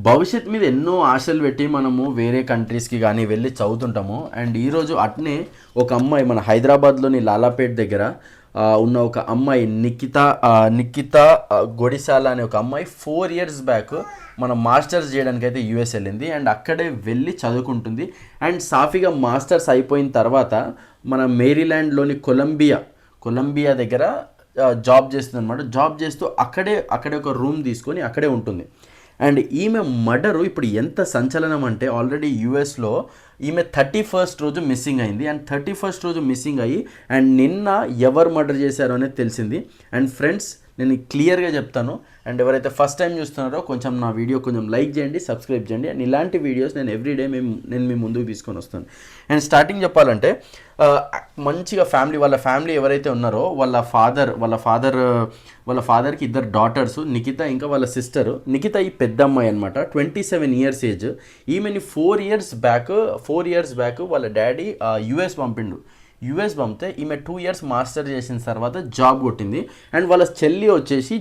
భవిష్యత్ మీద ఎన్నో ఆశలు పెట్టి మనము వేరే కంట్రీస్కి కానీ వెళ్ళి చదువుతుంటాము. అండ్ ఈరోజు అట్నే ఒక అమ్మాయి మన హైదరాబాద్లోని లాలాపేట్ దగ్గర ఉన్న ఒక అమ్మాయి నిఖిత గొడిసాల అనే ఒక అమ్మాయి 4 years బ్యాక్ మన మాస్టర్స్ చేయడానికి అయితే యూఎస్ వెళ్ళింది. అండ్ అక్కడే వెళ్ళి చదువుకుంటుంది. అండ్ సాఫీగా మాస్టర్స్ అయిపోయిన తర్వాత మన మేరీల్యాండ్లోని కొలంబియా దగ్గర జాబ్ చేస్తుంది అనమాట. జాబ్ చేస్తూ అక్కడే ఒక రూమ్ తీసుకొని అక్కడే ఉంటుంది. అండ్ ఈమె మర్డరు ఇప్పుడు ఎంత సంచలనం అంటే ఆల్రెడీ యూఎస్లో ఈమె 31st రోజు మిస్సింగ్ అయింది. అండ్ 31st రోజు మిస్సింగ్ అయ్యి అండ్ నిన్న ఎవరు మర్డర్ చేశారో అనేది తెలిసింది. అండ్ ఫ్రెండ్స్, నేను క్లియర్గా చెప్తాను. అండ్ ఎవరైతే ఫస్ట్ టైం చూస్తున్నారో కొంచెం నా వీడియో కొంచెం లైక్ చేయండి, సబ్స్క్రైబ్ చేయండి. అండ్ ఇలాంటి వీడియోస్ నేను ఎవ్రీడే నేను మీ ముందుకు తీసుకొని వస్తాను. అండ్ స్టార్టింగ్ చెప్పాలంటే మంచిగా వాళ్ళ ఫ్యామిలీ ఎవరైతే ఉన్నారో వాళ్ళ ఫాదర్కి 2 daughters, నిఖిత ఇంకా వాళ్ళ సిస్టర్. నిఖిత ఈ పెద్ద అమ్మాయి అనమాట, 27 years ఏజ్. ఈమెని 4 years బ్యాక్ వాళ్ళ డాడీ యూఎస్ పంపితే ఈమె 2 years మాస్టర్ చేసిన తర్వాత జాబ్ కొట్టింది. అండ్ వాళ్ళ చెల్లి వచ్చేసి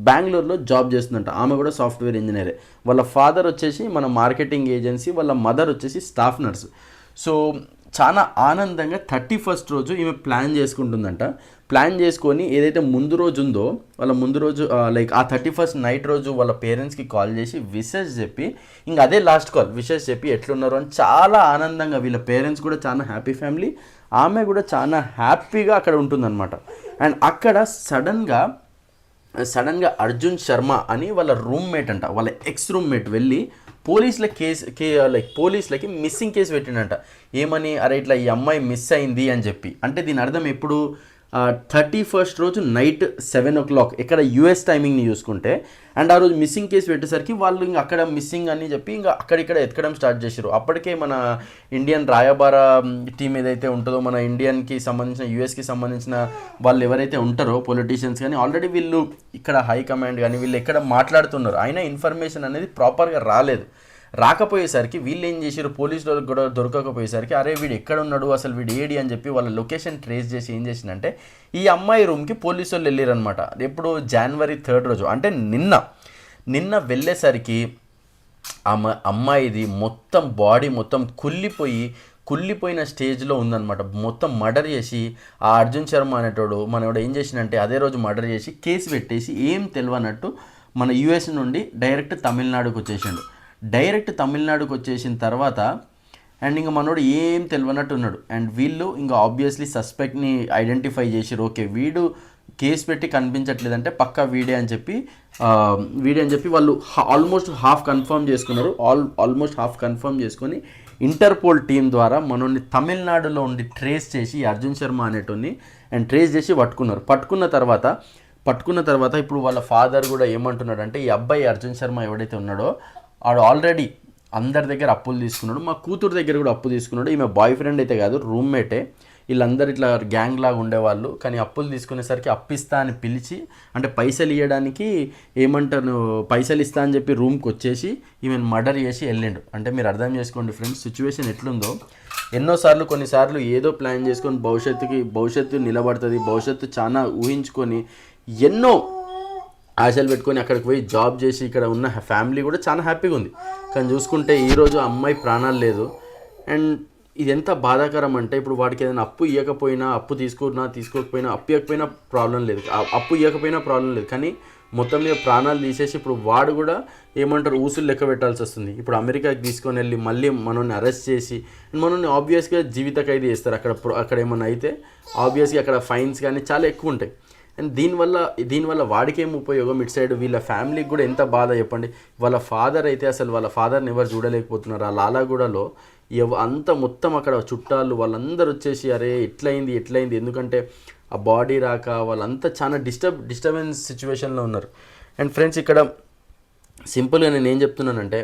బెంగళూరులో జాబ్ చేస్తుందంట. ఆమె కూడా సాఫ్ట్వేర్ ఇంజనీరే. వాళ్ళ ఫాదర్ వచ్చేసి మన మార్కెటింగ్ ఏజెన్సీ, వాళ్ళ మదర్ వచ్చేసి స్టాఫ్ నర్స్. సో చాలా ఆనందంగా 31st రోజు ఈమె ప్లాన్ చేసుకుంటుందంట. ప్లాన్ చేసుకొని ఏదైతే ముందు రోజు ఉందో లైక్ ఆ 31st నైట్ రోజు వాళ్ళ పేరెంట్స్కి కాల్ చేసి విషెస్ చెప్పి, ఇంకా అదే లాస్ట్ కాల్, విషెస్ చెప్పి ఎట్లున్నారు అని చాలా ఆనందంగా, వీళ్ళ పేరెంట్స్ కూడా చాలా హ్యాపీ ఫ్యామిలీ, ఆమె కూడా చాలా హ్యాపీగా అక్కడ ఉంటుందన్నమాట. అండ్ అక్కడ సడన్గా అర్జున్ శర్మ అని వాళ్ళ రూమ్మేట్ అంట, వాళ్ళ ఎక్స్ రూమ్మేట్ వెళ్ళి పోలీసులకి మిస్సింగ్ కేసు పెట్టిండంట. ఏమని, అరే ఇట్లా ఈ అమ్మాయి మిస్ అయింది అని చెప్పి. అంటే దీని అర్థం ఎప్పుడు 31st రోజు నైట్ 7 o'clock ఇక్కడ యూఎస్ టైమింగ్ని చూసుకుంటే. అండ్ ఆ రోజు మిస్సింగ్ కేసు పెట్టేసరికి వాళ్ళు ఇంకా అక్కడ మిస్సింగ్ అని చెప్పి ఇంకా అక్కడిక్కడ ఎతకడం స్టార్ట్ చేశారు. అప్పటికే మన ఇండియన్ రాయబార టీం ఏదైతే ఉంటుందో, మన ఇండియన్కి సంబంధించిన యూఎస్కి సంబంధించిన వాళ్ళు ఎవరైతే ఉంటారో పొలిటీషియన్స్ కానీ, ఆల్రెడీ వీళ్ళు ఇక్కడ హైకమాండ్ కానీ వీళ్ళు ఎక్కడ మాట్లాడుతున్నారు, అయినా ఇన్ఫర్మేషన్ అనేది ప్రాపర్గా రాకపోయేసరికి వీళ్ళు ఏం చేశారు, పోలీసులకు కూడా దొరకకపోయేసరికి అరే వీడు ఎక్కడ ఉన్నాడు, అసలు వీడు ఏడి అని చెప్పి వాళ్ళ లొకేషన్ ట్రేస్ చేసి ఏం చేసిందంటే ఈ అమ్మాయి రూమ్కి పోలీసు వాళ్ళు వెళ్ళారనమాట. ఎప్పుడు January 3rd రోజు, అంటే నిన్న వెళ్ళేసరికి అమ్మాయిది మొత్తం బాడీ మొత్తం కుళ్ళిపోయిన స్టేజ్లో ఉందన్నమాట. మొత్తం మర్డర్ చేసి ఆ అర్జున్ శర్మ అనేటోడు మనోడు ఏం చేసిందంటే అదే రోజు మర్డర్ చేసి కేసు పెట్టేసి ఏం తెలియనట్టు మన యూఎస్ నుండి డైరెక్ట్ తమిళనాడుకు వచ్చేసిన తర్వాత అండ్ ఇంకా మనోడు ఏం తెలియనట్టు ఉన్నాడు. అండ్ వీళ్ళు ఇంకా ఆబ్వియస్లీ సస్పెక్ట్ని ఐడెంటిఫై చేసిరు. ఓకే, వీడు కేసు పెట్టి కనిపించట్లేదంటే పక్కా వీడే అని చెప్పి వాళ్ళు ఆల్మోస్ట్ హాఫ్ కన్ఫర్మ్ చేసుకొని ఇంటర్పోల్ టీం ద్వారా మనోడిని తమిళనాడులో ఉండి ట్రేస్ చేసి అర్జున్ శర్మ అనేటోని అండ్ ట్రేస్ చేసి పట్టుకున్న తర్వాత ఇప్పుడు వాళ్ళ ఫాదర్ కూడా ఏమంటున్నాడు అంటే, ఈ అబ్బాయి అర్జున్ శర్మ ఎవడైతే ఉన్నాడో ఆడు ఆల్రెడీ అందరి దగ్గర అప్పులు తీసుకున్నాడు, మా కూతురు దగ్గర కూడా అప్పు తీసుకున్నాడు. ఈమె బాయ్ ఫ్రెండ్ అయితే కాదు, రూమ్మేటే. వీళ్ళందరూ ఇట్లా గ్యాంగ్ లాగా ఉండేవాళ్ళు. కానీ అప్పులు తీసుకునేసరికి అప్పిస్తా అని పిలిచి, అంటే పైసలు ఇవ్వడానికి పైసలు ఇస్తా అని చెప్పి రూమ్కి వచ్చేసి ఈమెను మర్డర్ చేసి వెళ్ళిండు. అంటే మీరు అర్థం చేసుకోండి ఫ్రెండ్స్, సిచ్యువేషన్ ఎట్లుందో. కొన్నిసార్లు ఏదో ప్లాన్ చేసుకొని భవిష్యత్తు నిలబడుతుంది, భవిష్యత్తు చాలా ఊహించుకొని ఎన్నో ఆశలు పెట్టుకొని అక్కడికి పోయి జాబ్ చేసి ఇక్కడ ఉన్న ఫ్యామిలీ కూడా చాలా హ్యాపీగా ఉంది. కానీ చూసుకుంటే ఈరోజు అమ్మాయి ప్రాణాలు లేదు. అండ్ ఇది ఎంత బాధాకరం అంటే, ఇప్పుడు వాడికి ఏదైనా అప్పు ఇవ్వకపోయినా, అప్పు తీసుకోకపోయినా, అప్పు ఇవ్వకపోయినా ప్రాబ్లం లేదు, కానీ మొత్తం మీద ప్రాణాలు తీసేసి ఇప్పుడు వాడు కూడా ఊసులు లెక్క పెట్టాల్సి వస్తుంది. ఇప్పుడు అమెరికాకి తీసుకొని వెళ్ళి మళ్ళీ మనల్ని అరెస్ట్ చేసి మనల్ని ఆబ్వియస్గా జీవిత ఖైదీ చేస్తారు. అక్కడ ఏమన్నా అయితే ఆబ్వియస్గా అక్కడ ఫైన్స్ కానీ చాలా ఎక్కువ ఉంటాయి. అండ్ దీనివల్ల వాడికి ఏం ఉపయోగం, ఇటు సైడ్ వీళ్ళ ఫ్యామిలీకి కూడా ఎంత బాధ చెప్పండి. వాళ్ళ ఫాదర్ అయితే అసలు వాళ్ళ ఫాదర్ని ఎవరు చూడలేకపోతున్నారు. ఆ లాలాగూడలో అంత మొత్తం అక్కడ చుట్టాలు వాళ్ళందరూ వచ్చేసి అరే ఎట్లయింది ఎందుకంటే ఆ బాడీ రాక వాళ్ళంతా చాలా డిస్టర్బెన్స్ సిచ్యువేషన్లో ఉన్నారు. అండ్ ఫ్రెండ్స్, ఇక్కడ సింపుల్గా నేను ఏం చెప్తున్నానంటే,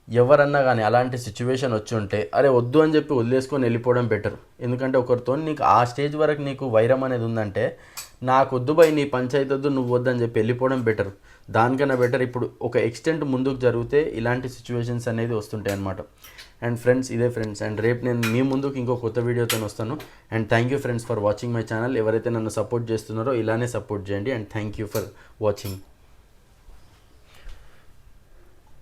ఎవరన్నా కానీ అలాంటి సిచ్యువేషన్ వచ్చి ఉంటే అరే వద్దు అని చెప్పి వదిలేసుకొని వెళ్ళిపోవడం బెటర్. ఎందుకంటే ఒకరితో నీకు ఆ స్టేజ్ వరకు నీకు వైరం అనేది ఉందంటే, నాకు వద్దు బై, నీ పంచాయతీ వద్దు, నువ్వు వద్దు అని చెప్పి వెళ్ళిపోవడం బెటర్. దానికన్నా బెటర్ ఇప్పుడు ఒక ఎక్స్టెంట్ ముందుకు జరిగితే ఇలాంటి సిచ్యువేషన్స్ అనేది వస్తుంటాయి అన్నమాట. అండ్ ఫ్రెండ్స్, ఇదే ఫ్రెండ్స్. అండ్ రేపు నేను మీ ముందుకు ఇంకో కొత్త వీడియోతో వస్తాను. And thank you friends for watching my channel. ఎవరైతే నన్ను సపోర్ట్ చేస్తున్నారో ఇలానే సపోర్ట్ చేయండి. And thank you for watching.